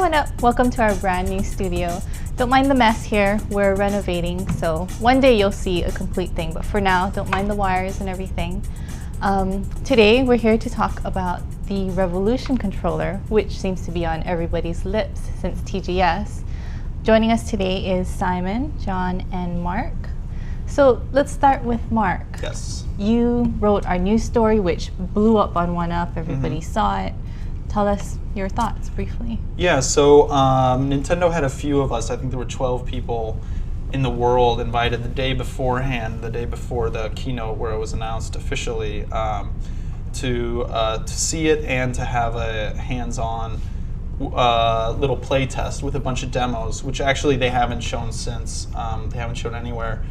what up? Welcome to our brand new studio. Don't mind the mess here, we're renovating, so one day you'll see a complete thing, but for now, don't mind the wires and everything. Today, we're here to talk about the Revolution controller, which seems to be on everybody's lips since TGS. Joining us today is Simon, John, and Mark. So let's start with Mark. Yes. You wrote our news story, which blew up on 1UP. Everybody saw it. Tell us your thoughts briefly. Yeah, so Nintendo had a few of us. I think there were 12 people in the world invited the day beforehand, the day before the keynote where it was announced officially, to see it and to have a hands-on little play test with a bunch of demos, which actually they haven't shown since. They haven't shown anywhere.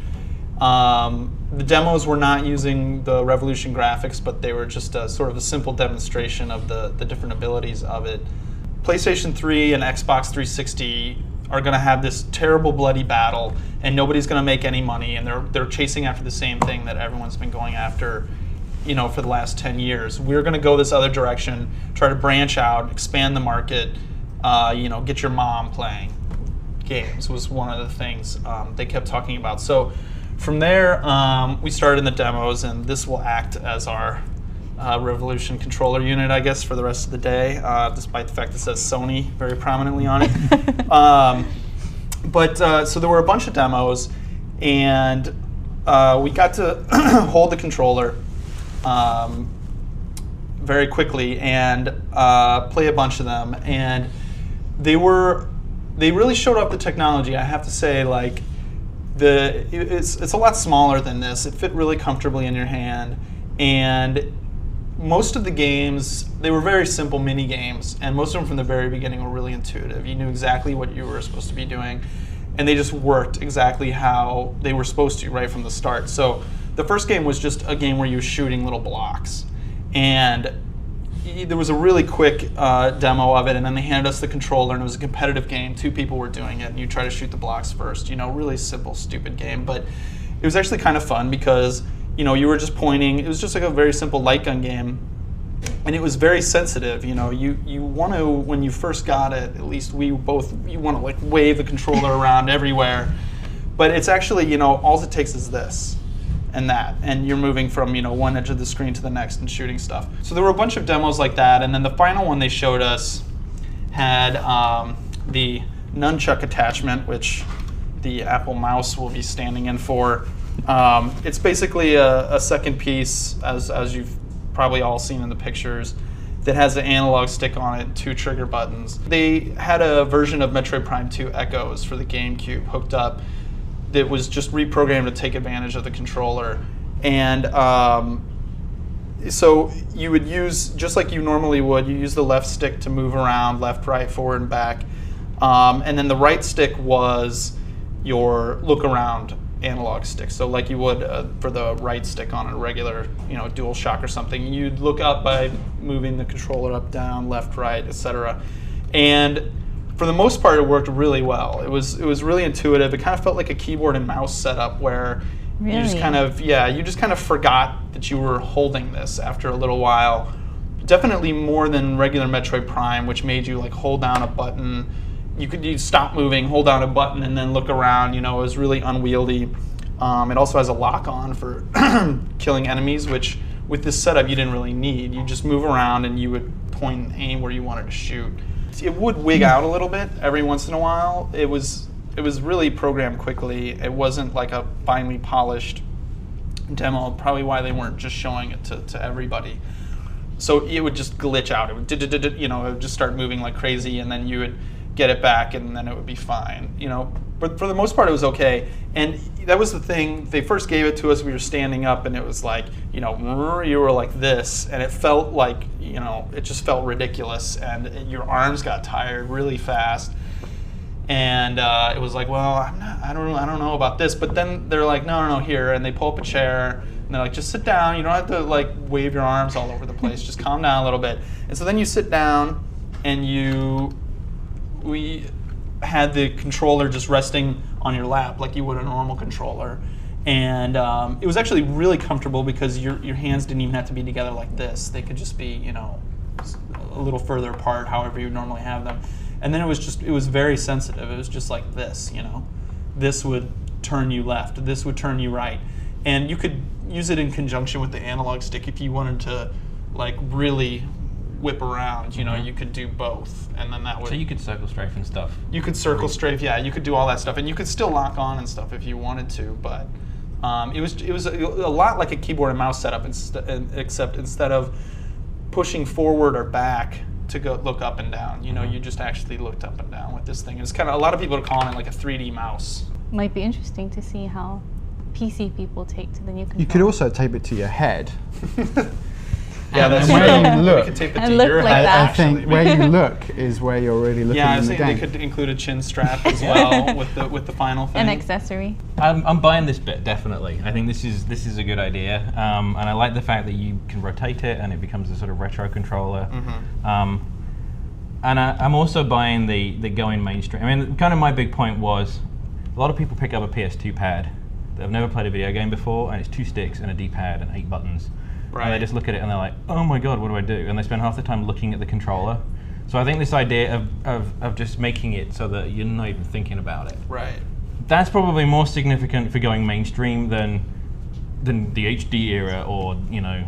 The demos were not using the Revolution graphics, but they were just sort of a simple demonstration of the different abilities of it. PlayStation 3 and Xbox 360 are going to have this terrible bloody battle, and nobody's going to make any money, and they're chasing after the same thing that everyone's been going after, you know, for the last 10 years. We're going to go this other direction, try to branch out, expand the market, you know, get your mom playing games was one of the things they kept talking about. So from there, we started in the demos, and this will act as our Revolution controller unit, I guess, for the rest of the day, despite the fact that it says Sony very prominently on it. So there were a bunch of demos, and we got to hold the controller very quickly and play a bunch of them. And they really showed off the technology. I have to say, like, it's a lot smaller than this. It fit really comfortably in your hand, and most of the games, they were very simple mini games, and most of them from the very beginning were really intuitive. You knew exactly what you were supposed to be doing, and they just worked exactly how they were supposed to right from the start. So the first game was just a game where you were shooting little blocks, and there was a really quick demo of it, and then they handed us the controller, and it was a competitive game. 2 people were doing it, and you try to shoot the blocks first. You know, really simple, stupid game, but it was actually kind of fun because, you know, you were just pointing. It was just like a very simple light gun game, and it was very sensitive. You know, you want to, when you first got it, at least you want to like wave the controller around everywhere, but it's actually, you know, all it takes is this and that, and you're moving from, you know, one edge of the screen to the next and shooting stuff. So there were a bunch of demos like that, and then the final one they showed us had the nunchuck attachment, which the Apple mouse will be standing in for. It's basically a second piece, as you've probably all seen in the pictures, that has an analog stick on it, 2 trigger buttons. They had a version of Metroid Prime 2 Echoes for the GameCube hooked up that was just reprogrammed to take advantage of the controller. And so you would use, just like you normally would, you use the left stick to move around, left, right, forward, and back. And then the right stick was your look around analog stick. So like you would for the right stick on a regular, you know, DualShock or something, you'd look up by moving the controller up, down, left, right, etc. And for the most part, it worked really well. It was really intuitive. It kind of felt like a keyboard and mouse setup where you just kind of forgot that you were holding this after a little while. Definitely more than regular Metroid Prime, which made you like hold down a button. You'd stop moving, hold down a button, and then look around. You know, it was really unwieldy. It also has a lock-on for killing enemies, which with this setup you didn't really need. You just move around and you would point and aim where you wanted to shoot. It would wig out a little bit every once in a while. It was really programmed quickly. It wasn't like a finely polished demo, probably why they weren't just showing it to everybody. So it would just glitch out. It would, you know, it would just start moving like crazy, and then you would get it back, and then it would be fine. You know, but for the most part, it was okay. And that was the thing. They first gave it to us. We were standing up, and it was like, you know, you were like this, and it felt like, you know, it just felt ridiculous, and your arms got tired really fast. And it was like, well, I don't know about this. But then they're like, no, here, and they pull up a chair, and they're like, just sit down. You don't have to like wave your arms all over the place. Just calm down a little bit. And so then you sit down, and we had the controller just resting on your lap like you would a normal controller. And it was actually really comfortable because your hands didn't even have to be together like this. They could just be, you know, a little further apart, however you normally have them. And then it was very sensitive. It was just like this, you know. This would turn you left. This would turn you right. And you could use it in conjunction with the analog stick if you wanted to, like, really whip around. You know, you could do both, and then that would. So you could circle strafe and stuff. You could circle strafe, yeah. You could do all that stuff, and you could still lock on and stuff if you wanted to. But it was a lot like a keyboard and mouse setup, except instead of pushing forward or back to go look up and down, you know, you just actually looked up and down with this thing. It's kind of, a lot of people are calling it like a 3D mouse. Might be interesting to see how PC people take to the new controller. You could also tape it to your head. Yeah, that's and true. where you look, You could tape it And to look your like head. that. I think where you look is where you're really looking Yeah, I in the think game. they could include a chin strap as well with the final thing. An accessory. I'm buying this bit, definitely. I think this is a good idea, and I like the fact that you can rotate it and it becomes a sort of retro controller. And I'm also buying the going mainstream. I mean, kind of my big point was, a lot of people pick up a PS2 pad that have never played a video game before, and it's 2 sticks and a D-pad and 8 buttons. Right. And they just look at it and they're like, oh my god, what do I do? And they spend half the time looking at the controller. So I think this idea of just making it so that you're not even thinking about it. Right. That's probably more significant for going mainstream than the HD era, or, you know,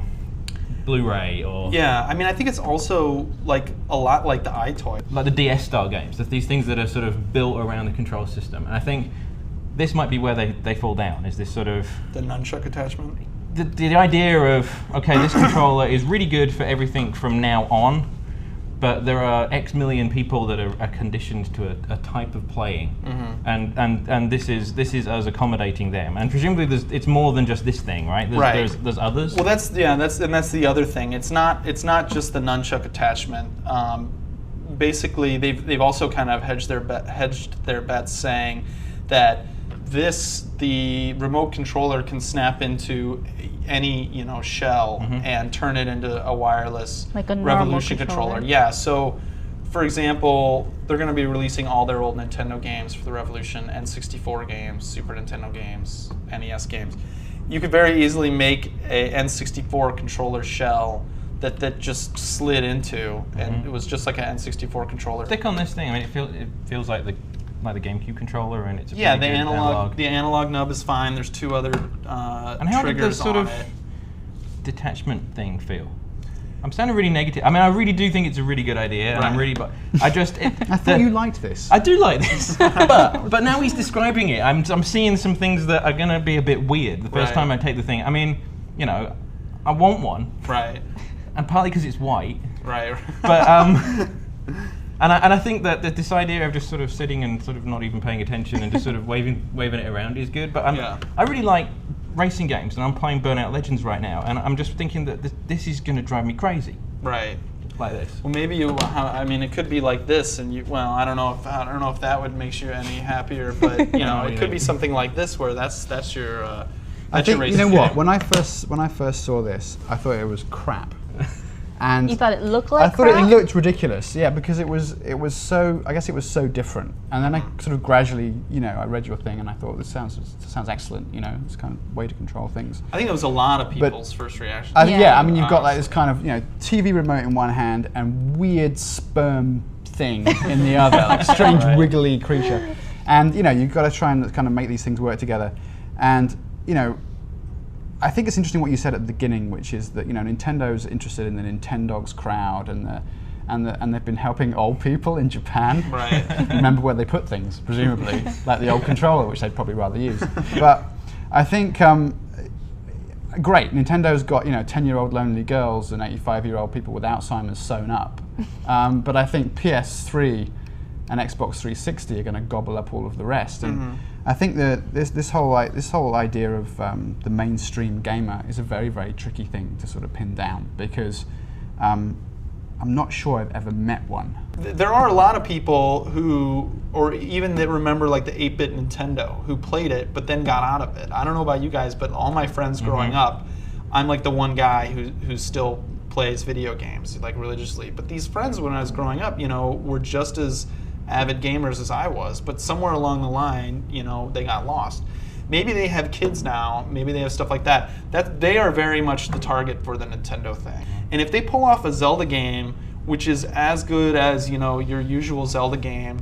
Blu-ray, or Yeah, I mean, I think it's also like a lot like the iToy. like the DS style games. These things that are sort of built around the control system. And I think this might be where they fall down, is this sort of The nunchuck attachment. the idea of, okay, this controller is really good for everything from now on, but there are X million people that are conditioned to a type of playing, and this is us accommodating them. And presumably it's more than just this thing, right? There's others. Well, that's the other thing. It's not just the nunchuck attachment. Basically, they've also kind of hedged their bets, saying that the remote controller can snap into any, you know, shell and turn it into a wireless Like a normal Revolution controller. controller. Yeah. So, for example, they're going to be releasing all their old Nintendo games for the Revolution, N64 games, Super Nintendo games, NES games. You could very easily make a N64 controller shell that just slid into, and it was just like an N64 controller. Stick on this thing. I mean, it feels like the GameCube controller, and it's a Yeah, pretty the good analog nub is fine. There's 2 other And how did triggers the sort on of it. detachment thing feel? I'm sounding really negative. I mean, I really do think it's a really good idea, and I'm really, but I just I thought you liked this. I do like this, but now he's describing it. I'm seeing some things that are going to be a bit weird the first Right. time I take the thing. I mean, you know, I want one, Right. and partly because it's white, Right. but and I think that this idea of just sort of sitting and sort of not even paying attention and just sort of waving it around is good. But I really like racing games, and I'm playing Burnout Legends right now, and I'm just thinking that this is going to drive me crazy. Right. Like this. Well, maybe I mean, it could be like this, and I don't know if that would make you any happier, but you know, it could be something like this where that's your. I think, your you know racing what? game. When I first saw this, I thought it was crap. And You thought it looked like I thought crap? it looked ridiculous, yeah, because it was so, I guess it was so different. And then I sort of gradually, you know, I read your thing and I thought, this sounds excellent, you know, it's kind of way to control things. I think that was a lot of people's first reaction. I think, Yeah. I mean, you've got like this kind of, you know, TV remote in one hand and weird sperm thing in the other, like strange wiggly creature. And, you know, you've got to try and kind of make these things work together. And, you know, I think it's interesting what you said at the beginning, which is that, you know, Nintendo's interested in the Nintendogs crowd, and they've been helping old people in Japan. Right. Remember where they put things, presumably, like the old controller, which they'd probably rather use. But I think great. Nintendo's got, you know, 10-year-old lonely girls and 85-year-old people with Alzheimer's sewn up. But I think PS3 and Xbox 360 are going to gobble up all of the rest. And I think that this whole idea of the mainstream gamer is a very, very tricky thing to sort of pin down, because I'm not sure I've ever met one. There are a lot of people who, or even that remember like the 8-bit Nintendo, who played it but then got out of it. I don't know about you guys, but all my friends growing up, I'm like the one guy who still plays video games like religiously. But these friends, when I was growing up, you know, were just as avid gamers as I was, but somewhere along the line, you know, they got lost. Maybe they have kids now, maybe they have stuff like that. That they are very much the target for the Nintendo thing. And if they pull off a Zelda game which is as good as, you know, your usual Zelda game,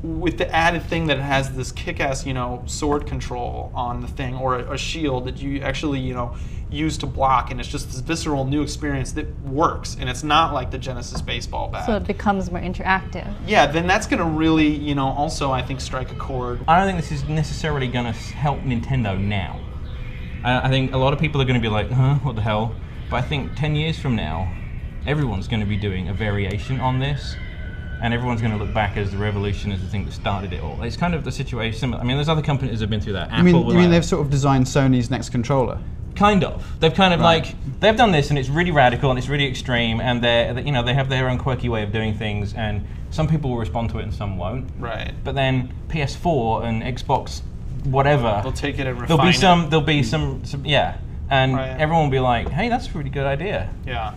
with the added thing that it has this kick-ass, you know, sword control on the thing, or a shield that you actually, you know, use to block, and it's just this visceral new experience that works, and it's not like the Genesis baseball bat. So it becomes more interactive. Yeah, then that's going to really, you know, also I think strike a chord. I don't think this is necessarily going to help Nintendo now. I think a lot of people are going to be like, huh, what the hell? But I think 10 years from now, everyone's going to be doing a variation on this, and everyone's going to look back as the Revolution as the thing that started it all. It's kind of the situation. I mean, there's other companies that have been through that. You mean they've sort of designed Sony's next controller? Kind of. They've kind of like, they've done this and it's really radical and it's really extreme, and you know, they have their own quirky way of doing things, and some people will respond to it and some won't. Right. But then PS4 and Xbox, whatever. They'll take it and refine There'll be some yeah. And Right. everyone will be like, hey, that's a really good idea. Yeah.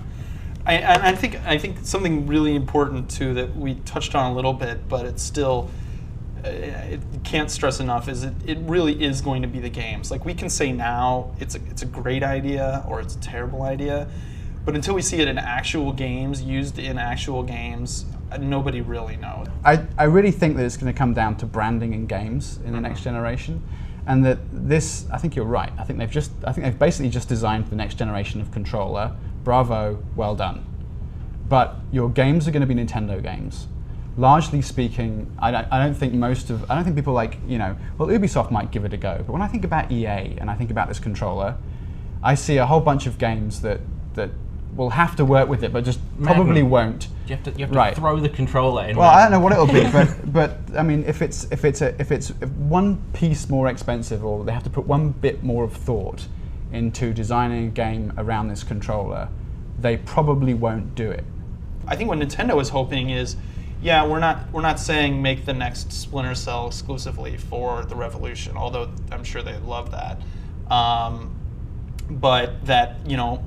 I think something really important too that we touched on a little bit, but it's still, it can't stress enough, is it really is going to be the games. Like, we can say now it's a great idea or it's a terrible idea, but until we see it in actual games, used in actual games, nobody really knows. I really think that it's going to come down to branding in games in the next generation, and that this, I think you're right. I think they've basically just designed the next generation of controller. Bravo, well done. But your games are going to be Nintendo games. Largely speaking, I don't think people like, you know, well, Ubisoft might give it a go, but when I think about EA and I think about this controller, I see a whole bunch of games that will have to work with it, but just probably won't. You have to throw the controller in. Well, I don't know what it'll be, but I mean, if it's one piece more expensive, or they have to put one bit more of thought into designing a game around this controller, they probably won't do it. I think what Nintendo is hoping is, yeah, we're not saying make the next Splinter Cell exclusively for the Revolution, although I'm sure they'd love that. But that, you know,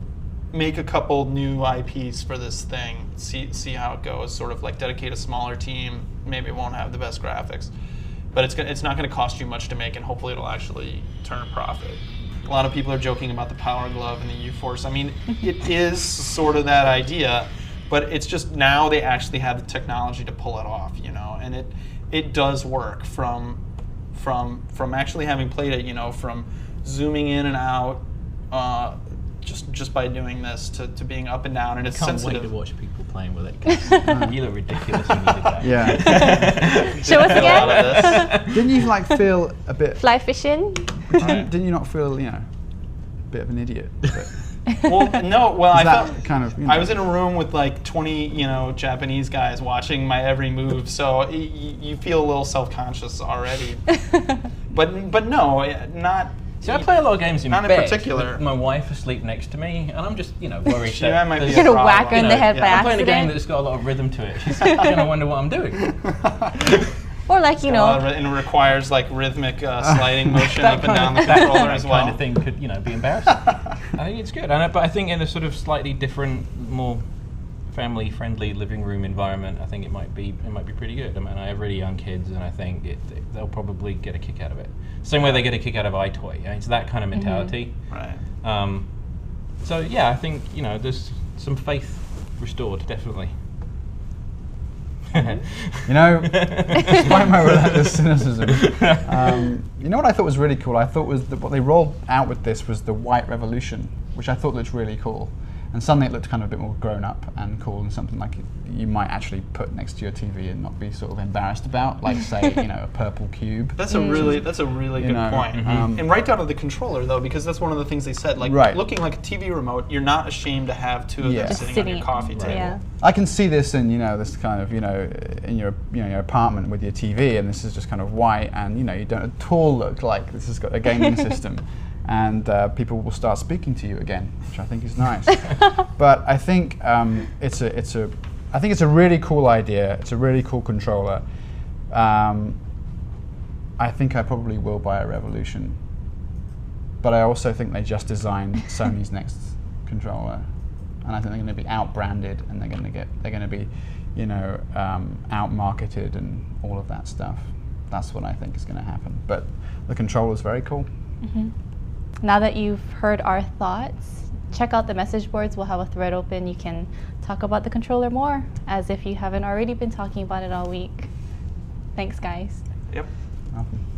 make a couple new IPs for this thing, see how it goes, sort of like dedicate a smaller team, maybe it won't have the best graphics, but it's not going to cost you much to make, and hopefully it'll actually turn a profit. A lot of people are joking about the Power Glove and the U-Force. I mean, it is sort of that idea, but it's just now they actually have the technology to pull it off, you know, and it does work from actually having played it, you know, from zooming in and out, just by doing this to being up and down, and it's sensitive. Can't wait to watch people playing with it. You look ridiculous when you did that. Yeah. Show us again. Didn't you like feel a bit? Fly fishing. Didn't you not feel, you know, a bit of an idiot? Well, no. Well, I felt kind of. You know, I was in a room with like 20, you know, Japanese guys watching my every move, so you feel a little self-conscious already. but no, not. See, I play a lot of games in Not in bed particular. with my wife asleep next to me, and I'm just, you know, worried Yeah, that might be You're a gonna problem. whack her in the head by I'm playing a game accident. that's got a lot of rhythm to it. She's gonna wonder what I'm doing. Or like, you know, And it requires like rhythmic sliding motion up and down the controller as well. That kind of thing could, you know, be embarrassing. I think it's good, but I think in a sort of slightly different, more family-friendly living room environment, I think it might be pretty good. I mean, I have really young kids, and I think they'll probably get a kick out of it. Same way they get a kick out of iToy. I mean, it's that kind of mentality. Right. So yeah, I think, you know, there's some faith restored, definitely. You know, despite my relentless cynicism, you know what I thought was really cool? I thought was what they rolled out with this was the White Revolution, which I thought looked really cool. And suddenly it looked kind of a bit more grown up and cool, and something like you might actually put next to your TV and not be sort of embarrassed about, like say, you know, a purple cube. That's a really good point. And right down to the controller though, because that's one of the things they said. Like looking like a TV remote, you're not ashamed to have two of them sitting on your coffee table. Yeah. I can see this in, you know, this kind of, you know, in your your apartment with your TV, and this is just kind of white, and you know, you don't at all look like this has got a gaming system. And people will start speaking to you again, which I think is nice. But I think it's a really cool idea. It's a really cool controller. I think I probably will buy a Revolution, but I also think they just designed Sony's next controller, and I think they're going to be out-branded, and they're going to be, you know, out-marketed and all of that stuff. That's what I think is going to happen. But the controller's very cool. now that you've heard our thoughts, check out the message boards. We'll have a thread open. You can talk about the controller more, as if you haven't already been talking about it all week. Thanks, guys. Yep. Welcome.